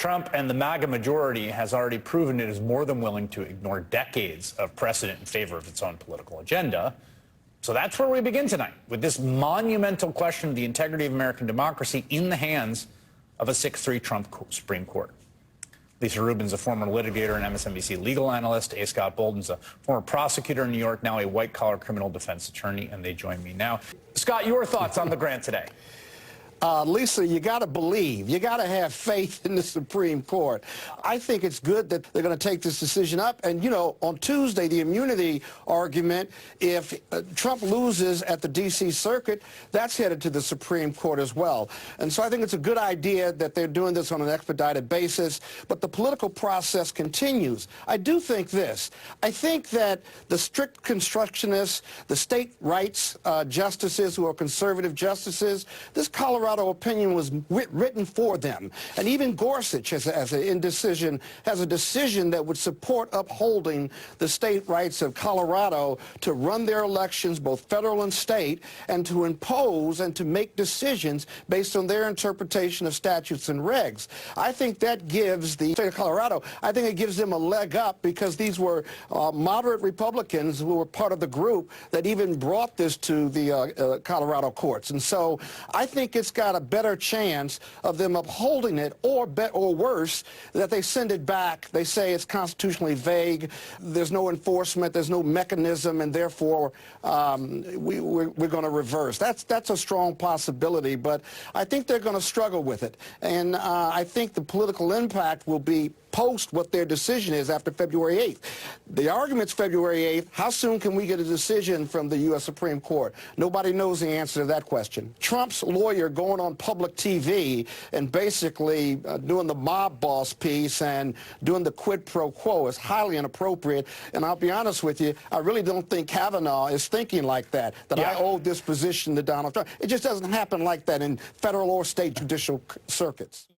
Trump and the MAGA majority has already proven it is more than willing to ignore decades of precedent in favor of its own political agenda. So that's where we begin tonight, with this monumental question of the integrity of American democracy in the hands of a 6-3 Trump Supreme Court. Lisa Rubin's a former litigator and MSNBC legal analyst. A. Scott Bolden's a former prosecutor in New York, now a white-collar criminal defense attorney, and they join me now. Scott, your thoughts on the grant today? Lisa, you got to believe. You got to have faith in the Supreme Court. I think it's good that they're going to take this decision up. And, you know, on Tuesday, the immunity argument, if Trump loses at the D.C. Circuit, that's headed to the Supreme Court as well. And so I think it's a good idea that they're doing this on an expedited basis. But the political process continues. I do think this. I think that the strict constructionists, the state rights justices who are conservative justices, this Colorado opinion was written for them. And even Gorsuch, as an indecision, has a decision that would support upholding the state rights of Colorado to run their elections, both federal and state, and to impose and to make decisions based on their interpretation of statutes and regs. I think that gives the state of Colorado, I think it gives them a leg up, because these were moderate Republicans who were part of the group that even brought this to the Colorado courts. And so I think it's got a better chance of them upholding it, or worse, that they send it back. They say it's constitutionally vague, there's no enforcement, there's no mechanism, and therefore we're going to reverse. That's a strong possibility, but I think they're going to struggle with it. And I think the political impact will be post what their decision is after February 8th. The argument's February 8th. How soon can we get a decision from the U.S. Supreme Court? Nobody knows the answer to that question. Trump's lawyer going on public TV and basically doing the mob boss piece and doing the quid pro quo is highly inappropriate. And I'll be honest with you, I really don't think Kavanaugh is thinking like that, I owe this position to Donald Trump. It just doesn't happen like that in federal or state judicial circuits.